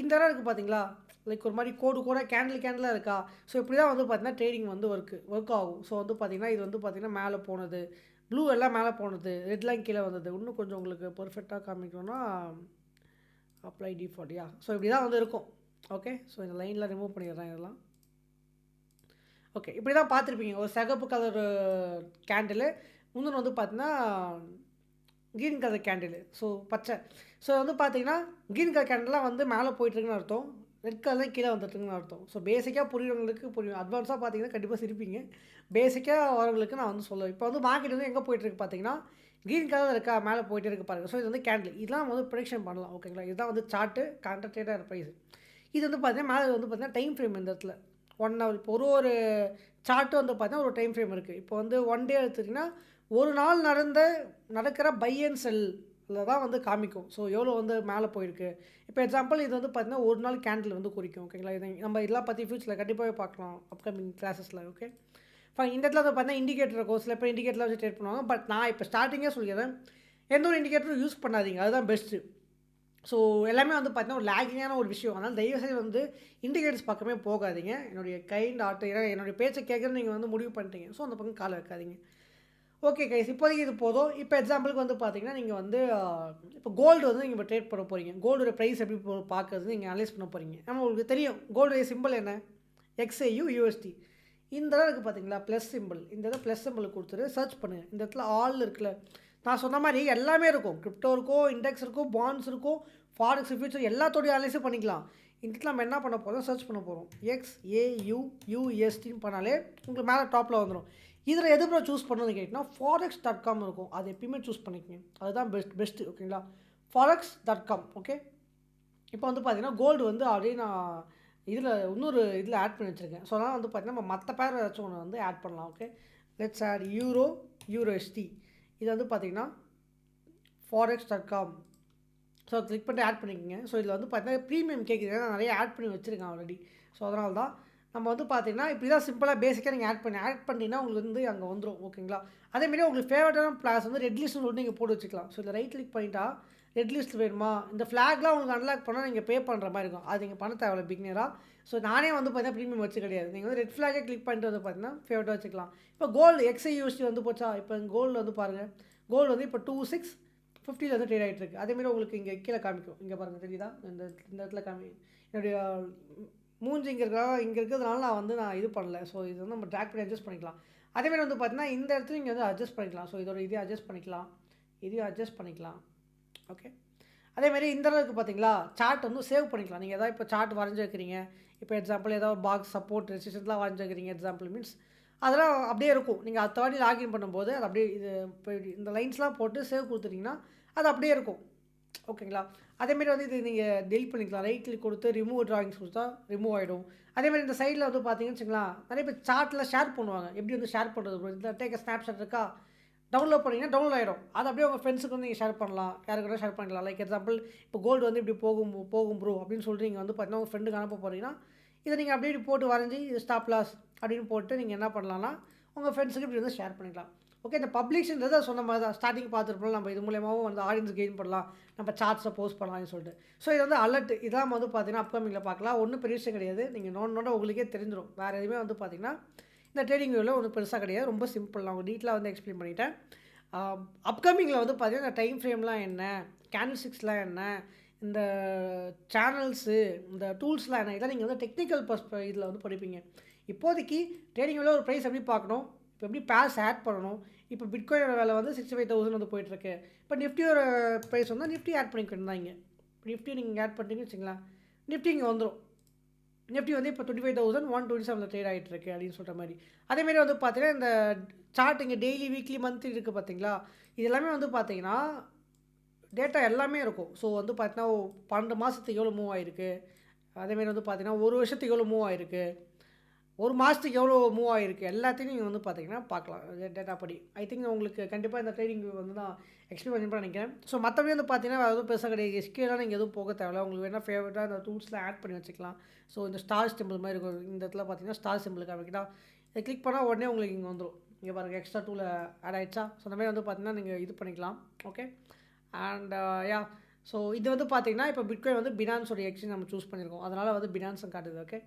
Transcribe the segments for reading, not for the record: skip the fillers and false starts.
இந்த இடம் இருக்குது பார்த்தீங்களா, லைக் ஒரு மாதிரி கோடாக கேண்டிலாக இருக்கா. ஸோ இப்படி தான் வந்து பார்த்தீங்கன்னா ட்ரேடிங் வந்து ஒர்க் ஆகும். ஸோ வந்து பார்த்தீங்கன்னா இது வந்து பார்த்தீங்கன்னா மேலே போனது, ப்ளூ எல்லாம் மேலே போனது, ரெட்லாம் கீழே வந்தது. இன்னும் கொஞ்சம் உங்களுக்கு பெர்ஃபெக்டாக காமிக்கணும்னா அப்ளை டிஃபால்ட் யா. ஸோ இப்படி தான் வந்து இருக்கும். ஓகே, ஸோ இந்த லைனில் ரிமூவ் பண்ணிடுறேன் இதெல்லாம். ஓகே, இப்படி தான் பார்த்துருப்பீங்க. ஒரு சிகப்பு கலர் கேண்டிலு, இன்னொன்று வந்து பார்த்தீங்கன்னா க்ரீன் கலர் கேண்டிலு, ஸோ பச்சை. ஸோ வந்து பார்த்தீங்கன்னா க்ரீன் கலர் கேண்டில்லாம் வந்து மேலே போயிட்டுருக்குன்னு அர்த்தம், ரெட் கலர் கீழே வந்துட்டுருக்குன்னு அர்த்தம். ஸோ பேசிக்காக புரியுறவங்களுக்கு புரியும், அட்வான்ஸாக பார்த்தீங்கன்னா கண்டிப்பாக சிரிப்பீங்க. பேசிக்காக வரவங்களுக்கு நான் வந்து சொல்லுவேன். இப்போ வந்து மார்க்கெட் வந்து எங்கே போயிட்டுருக்கு பார்த்தீங்கன்னா க்ரீன் கலர் இருக்கா, மேலே போயிட்டே இருக்கு பாருங்கள். ஸோ இது வந்து கேண்டில், இதெல்லாம் வந்து ப்ரொடிக்ஷன் பண்ணலாம். ஓகேங்களா, இதுதான் வந்து சார்ட்டு கான்ட்ராக்டட் ப்ரைஸ். இது வந்து பார்த்தீங்கன்னா மேலே வந்து பார்த்தீங்கன்னா டைம் ஃப்ரேம் இந்த இடத்துல 1 ஹவர். இப்போ ஒரு சார்ட்டு வந்து பார்த்தீங்கன்னா ஒரு டைம் ஃப்ரேம் இருக்குது. இப்போ வந்து 1 டே எடுத்துட்டிங்கன்னா ஒரு நாள் நடக்கிற பை அண்ட் செல்லில் தான் வந்து காமிக்கும். ஸோ எவ்வளோ வந்து மேலே போயிருக்கு. இப்போ எக்ஸாம்பிள் இது வந்து பார்த்தீங்கன்னா ஒரு நாள் கேண்டில் வந்து குறிக்கும். ஓகேங்களா, இதை நம்ம இதெல்லாம் பற்றி ஃபியூச்சரில் கண்டிப்பாகவே பார்க்கலாம் அப்கமிங் கிளாஸஸில். Okay fine. இந்த இடத்துல வந்து பார்த்தீங்கன்னா இண்டிகேட்டர் இருக்கும். சில பேர் இண்டிகேட்டரில் வச்சு ட்ரேட் பண்ணுவாங்க. பட் நான் இப்போ ஸ்டார்டிங்கே சொல்லிடுறேன், எந்த ஒரு இண்டிகேட்டரும் யூஸ் பண்ணாதீங்க, அதுதான் பெஸ்ட்டு. ஸோ எல்லாமே வந்து பார்த்தீங்கன்னா ஒரு லேகிங்கான ஒரு விஷயம். அதனால் தயவுசெய்து வந்து இண்டிகேட்டர்ஸ் பக்கமே போகாதீங்க. என்னுடைய கைண்ட் ஆர்ட், ஏன்னா என்னுடைய பேச்சை கேட்குறது நீங்கள் வந்து முடிவு பண்ணிட்டீங்க. ஸோ அந்த பக்கம் காலை வைக்காதீங்க. ஓகே கைஸ், இப்போதைக்கு இது போதும். இப்போ எக்ஸாம்பிளுக்கு வந்து பார்த்தீங்கன்னா நீங்கள் வந்து இப்போ கோல்டு வந்து நீங்கள் இப்போ ட்ரேட் பண்ண போகிறீங்க. கோல்டோட ப்ரைஸ் எப்படி பார்க்குறது நீங்கள் அனலைஸ் பண்ண போகிறீங்க. நம்ம உங்களுக்கு தெரியும் கோல்டுடைய சிம்பிள் என்ன, XAU USD. இந்த இடம் இருக்குது பார்த்தீங்களா ப்ளஸ் சிம்பிள், இந்த இடம் ப்ளஸ் சிம்பிள் கொடுத்துட்டு சர்ச் பண்ணுங்கள். இந்த இடத்துல ஆல் இருக்குல்ல, நான் சொன்ன மாதிரி எல்லாமே இருக்கும். கிரிப்டோ இருக்கும், இண்டெக்ஸ் இருக்கும், பாண்ட்ஸ் இருக்கும், ஃபாரெக்ஸ் ஃபியூச்சர் எல்லாத்தோடைய அனலைஸும் பண்ணிக்கலாம். இந்த இடத்துல நம்ம என்ன பண்ண போகிறோம், சர்ச் பண்ண போகிறோம். XAU USDன்னு பண்ணாலே உங்களுக்கு மேலே டாப்பில் வந்துடும். இதில் எது ப்ரோ சூஸ் பண்ணணும்னு கேட்டிங்கன்னா forex.com இருக்கும், அது எப்பயுமே சூஸ் பண்ணிக்கங்க, அதுதான் பெஸ்ட்டு. ஓகேங்களா, forex.com. ஓகே, இப்போ வந்து பார்த்தீங்கன்னா கோல்டு வந்து ஆல்ரெடி நான் இதில் இன்னொரு இதில் ஆட் பண்ணி வச்சுருக்கேன். ஸோ அதனால் வந்து பார்த்தீங்கன்னா நம்ம மற்ற பேர் ஏதாச்சும் ஒன்று வந்து ஆட் பண்ணலாம். Okay, let's add USD. இது வந்து பார்த்தீங்கன்னா forex.com. ஸோ கிளிக் பண்ணி ஆட் பண்ணிக்கோங்க. ஸோ இதில் வந்து பார்த்தீங்கன்னா ப்ரீமியம் கேட்குது, நான் நிறைய ஆட் பண்ணி வச்சுருக்கேன் ஆல்ரெடி. ஸோ அதனால தான் நம்ம வந்து பார்த்தீங்கன்னா இப்படி தான் சிம்பிளாக பேசிக்காக நீங்கள் ஆட் பண்ணிங்கன்னா உங்களுக்கு வந்து அங்கே வந்துடும். ஓகேங்களா, அதேமாரி உங்களுக்கு ஃபேவரட்டான பிளாஸ் வந்து ரெட் லிஸ்ட்னு சொல்லிட்டு நீங்கள் போட்டு வச்சுக்கலாம். ஸோ இதில் ரைட் கிளிக் பண்ணிட்டா ரெட் லிஸ்ட் வேணுமா, இந்த ஃப்ளாக்லாம் உங்களுக்கு அன்லாக் பண்ணால் நீங்கள் பே பண்ணுற மாதிரி இருக்கும். அது நீங்கள் பண்ண தேவையில்ல பிகினராக. ஸோ நானே வந்து பார்த்தீங்கன்னா ப்ரீமியம் வச்சு கிடையாது. நீங்கள் வந்து ரெட் ஃப்ளாகே கிளிக் பண்ணிட்டு வந்து பார்த்தீங்கன்னா ஃபேவரட்டாக வச்சுக்கலாம். இப்போ கோல்டு XAUSD வந்து போச்சா, இப்போ கோல்டு வந்து பாருங்கள், கோல்டு வந்து இப்போ 2650 வந்து ட்ரேட் ஆகிட்டு இருக்குது. அதேமாதிரி உங்களுக்கு இங்கே கீழே காமிக்கும், இங்கே பாருங்கள் தெரியுதா, இந்த இடத்துல என்னுடைய மூஞ்சி இங்கே இருக்கிறதுனால நான் இது பண்ணல. ஸோ இது வந்து நம்ம ட்ராக் பண்ணி அட்ஜஸ்ட் பண்ணிக்கலாம். அதேமாதிரி வந்து பார்த்தீங்கன்னா இந்த இடத்துல இங்கே வந்து அட்ஜஸ்ட் பண்ணிக்கலாம். ஸோ இதோட இதையும் அட்ஜஸ்ட் பண்ணிக்கலாம், இதையும் அட்ஜஸ்ட் பண்ணிக்கலாம். ஓகே, அதேமாதிரி இந்த அளவுக்கு பார்த்தீங்களா சார்ட் வந்து சேவ் பண்ணிக்கலாம். நீங்கள் எதாவது இப்போ சார்ட் வரைஞ்சி வைக்கிறீங்க, இப்போ எக்ஸாம்பிள் ஏதாவது பாக்ஸ் சப்போர்ட் ரெசிஸ்டன்ஸ்லாம் வரைஞ்சி வைக்கிறீங்க எக்ஸாம்பிள் மீன்ஸ் அதெல்லாம் அப்படியே இருக்கும். நீங்கள் அடுத்த வாட்டி லாகின் பண்ணும்போது அது அப்படியே இது இப்போ இந்த லைன்ஸ்லாம் போட்டு சேவ் கொடுத்துட்டிங்கன்னா அது அப்படியே இருக்கும். ஓகேங்களா, அதேமாரி வந்து இது நீங்கள் டெலிட் பண்ணிக்கலாம். ரைட் கிளிக் கொடுத்து ரிமூவ் டிராயிங்ஸ் கொடுத்தா ரிமூவ் ஆகிடும். அதேமாதிரி இந்த சைடில் வந்து பார்த்தீங்கன்னு வச்சுக்கலாம், நிறைய பேர் சார்ட்டில் ஷேர் பண்ணுவாங்க. எப்படி வந்து ஷேர் பண்ணுறது, இந்த டேக் ஸ்னாப்ஷாட் இருக்கா, டவுன்லோட் பண்ணிங்கன்னா டவுன்லோட் ஆகிடும். அது அப்படியே உங்கள் ஃப்ரெண்ட்ஸுக்கு வந்து நீங்கள் ஷேர் பண்ணலாம், யாருக்கிட்ட ஷேர் பண்ணிக்கலாம். லைக் எக்ஸாம்பிள் இப்போ கோல்டு வந்து இப்படி போகும் ப்ரோ அப்படின்னு சொல்லிட்டு நீங்கள் வந்து பார்த்தீங்கன்னா உங்கள் ஃப்ரெண்டுக்கு அனுப்ப போகிறீங்கன்னா இதை நீங்கள் அப்படியே போட்டு வரைஞ்சி இது ஸ்டாப் லாஸ் அப்படின்னு போட்டு நீங்கள் என்ன பண்ணலாம்னா உங்கள் ஃப்ரெண்ட்ஸுக்கு இப்படி வந்து ஷேர் பண்ணிக்கலாம். ஓகே, இந்த பப்ளிஷ்ன்றது சொன்ன மாதிரி தான் ஸ்டார்டிங் பார்த்துருப்போம். நம்ம இது மூலியமாகவும் வந்து ஆடியன்ஸ் கெயின் பண்ணலாம், நம்ம சார்ட்ஸை போஸ்ட் பண்ணலாம்னு சொல்லிட்டு. ஸோ இது வந்து அலர்ட், இதெல்லாம் வந்து பார்த்தீங்கன்னா அப்கமிங்கில் பார்க்கலாம். ஒன்றும் பெரிய விஷயம் கிடையாது, நீங்கள் நோட உங்களுக்கே தெரிஞ்சிடும். வேறு எதுவுமே வந்து பார்த்தீங்கன்னா இந்த ட்ரேடிங் வியூவில் ஒன்றும் பெருசாக கிடையாது, ரொம்ப சிம்பிள். நான் உங்களுக்கு டீட்டெயிலாக வந்து எக்ஸ்பிளைன் பண்ணிட்டேன். அப்கமிங்கில் வந்து பார்த்தீங்கன்னா இந்த டைம் ஃப்ரேம்லாம் என்ன, கேண்டில்ஸ்டிக்ஸ்லாம் என்ன, இந்த சேனல்ஸு, இந்த டூல்ஸ்லாம் என்ன, இதெல்லாம் நீங்கள் வந்து டெக்னிக்கல் இதில் வந்து படிப்பீங்க. இப்போதைக்கு ட்ரேடிங் வியூவில் ஒரு ப்ரைஸ் எப்படி பார்க்கணும், இப்போ எப்படி பேர்ஸ் ஆட் பண்ணணும், இப்போ பிட்காயினோட விலை வந்து 65,000 வந்து போயிட்டுருக்கு. இப்போ நிஃப்டியோட ப்ரைஸ் வந்து நிஃப்டி ஆட் பண்ணிக்கணும் தான். இங்கே நிஃப்டி நீங்கள் ஆட் பண்ணிட்டீங்கன்னு வச்சுங்களேன், நிஃப்டி இங்கே வந்துடும். நிஃப்டி வந்து இப்போ 25,127 ட்ரேட் ஆகிட்டு இருக்கு அப்படின்னு சொல்கிற மாதிரி. அதேமாரி வந்து பார்த்தீங்கன்னா இந்த சார்ட் இங்கே டெய்லி வீக்லி மந்த்லி இருக்குது பார்த்தீங்களா, இது எல்லாமே வந்து பார்த்தீங்கன்னா டேட்டா எல்லாமே இருக்கும். ஸோ வந்து பார்த்தீங்கன்னா 12 மாதத்துக்கு எவ்வளோ மூவ் ஆகிருக்கு, அதேமாரி வந்து பார்த்தீங்கன்னா ஒரு வருஷத்துக்கு எவ்வளோ மூவ் ஆகிருக்கு, ஒரு மாதத்துக்கு எவ்வளோ மூவ் ஆகிருக்கு, எல்லாத்தையும் நீங்கள் வந்து பார்த்தீங்கன்னா பார்க்கலாம் டேட்டா படி. ஐ திங்க் உங்களுக்கு கண்டிப்பாக இந்த ட்ரேடிங் வந்து நான் எக்ஸ்பிளைன் பண்ணி நினைக்கிறேன். ஸோ மற்றபடி வந்து பார்த்தீங்கன்னா வேறு எதுவும் பெருசாக கிடையாது. எஸ்கேலாம் நீங்கள் எதுவும் போக தேவையில்ல. உங்களுக்கு வேணால் ஃபேவரட்டாக இந்த டூல்ஸ்லாம் ஆட் பண்ணி வச்சுக்கலாம். ஸோ இந்த ஸ்டார் சிம்பிள் மாதிரி இருக்கும், இந்த இடத்துல பார்த்தீங்கன்னா ஸ்டார் சிம்பிள் காமிக்கிட்டா இதை கிளிக் பண்ணால் உடனே உங்களுக்கு இங்கே வந்துடும். இங்கே பாருங்கள் எக்ஸ்ட்ரா டூவில் ஆட் ஆகிடுச்சா. ஸோ அந்த மாதிரி வந்து பார்த்தீங்கன்னா நீங்கள் இது பண்ணிக்கலாம். ஓகே, அண்ட் யா, ஸோ இது வந்து பார்த்தீங்கன்னா இப்போ பிட்காயின் வந்து பினான்ஸோட எக்ஸ்சேஞ்ச் நம்ம சூஸ் பண்ணியிருக்கோம், அதனால் வந்து பினான்ஸும் காட்டுது. ஓகே,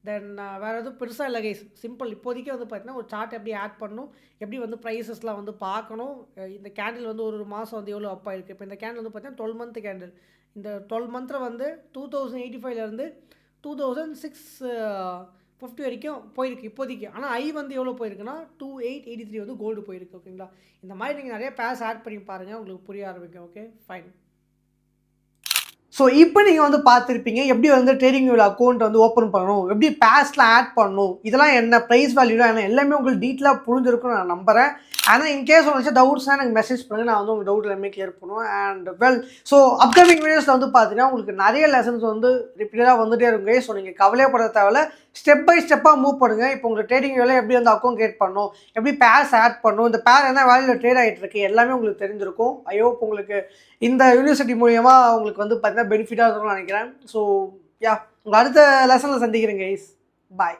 தென் வேறு எதுவும் பெருசாக இல்லை கைஸ். சிம்பிள். இப்போதைக்கு வந்து பார்த்தீங்கன்னா ஒரு சார்ட் எப்படி ஆட் பண்ணணும், எப்படி வந்து ப்ரைஸஸ்லாம் வந்து பார்க்கணும். இந்த கேண்டில் வந்து ஒரு மாதம் வந்து எவ்வளோ அப் ஆயிருக்கு. இப்போ இந்த கேண்டில் வந்து பார்த்தீங்கன்னா 12 மந்த் கேண்டில். இந்த 12 மந்த்தில் வந்து 2085லேருந்து 2650 வரைக்கும் போயிருக்கு இப்போதைக்கு. ஆனால் ஐ வந்து எவ்வளோ போயிருக்குன்னா 2883 வந்து கோல்டு போயிருக்கு. ஓகேங்களா, இந்த மாதிரி நீங்கள் நிறைய பேர்ஸ் ஆட் பண்ணி பாருங்கள், உங்களுக்கு புரிய ஆரம்பிக்கும். Okay, fine. ஸோ இப்போ நீங்கள் வந்து பார்த்துருப்பீங்க எப்படி வந்து ட்ரேடிங் வியூவில் அக்கௌண்ட் வந்து ஓப்பன் பண்ணணும், எப்படி பேஸ்லாம் ஆட் பண்ணணும், இதெல்லாம் என்ன ப்ரைஸ் வேல்யூலாம் என்ன, எல்லாமே உங்களுக்கு டீட்டெயிலாக புரிஞ்சிருக்குன்னு நான் நம்புகிறேன். ஆனால் இன்கேஸ் உங்களுக்கு டவுட்ஸ்னால் எனக்கு மெசேஜ் பண்ணுங்கள், நான் வந்து உங்கள் டவுட் எல்லாமே கிளியர் பண்ணுவேன். அண்ட் வெல், ஸோ அப்கமிங் வீடியோஸில் வந்து பார்த்தீங்கன்னா உங்களுக்கு நிறைய லெசன்ஸ் வந்து ரிப்பீட்டடாக வந்துகிட்டே இருக்குங்க. ஸோ நீங்கள் கவலையப்பட தேவையில்ல, ஸ்டெப் பை ஸ்டெப்பாக மூவ் பண்ணுங்கள். இப்போ உங்களுக்கு ட்ரேடிங் வியூவில் எப்படி வந்து அக்கௌண்ட் கிரியேட் பண்ணணும், எப்படி பேர்ஸ் ஆட் பண்ணணும், இந்த பேர் என்ன வேல்யூவில் ட்ரேட் ஆகிட்டு இருக்கு, எல்லாமே உங்களுக்கு தெரிஞ்சிருக்கும். ஐ ஹோப் உங்களுக்கு இந்த யூனிவர்சிட்டி மூலியமாக உங்களுக்கு வந்து பார்த்தீங்கன்னா பெனிஃபிட்டாக இருக்கும்னு நினைக்கிறேன். ஸோ யா, உங்கள் அடுத்த லெசனில் சந்திக்கிறேன் கைஸ். பாய்.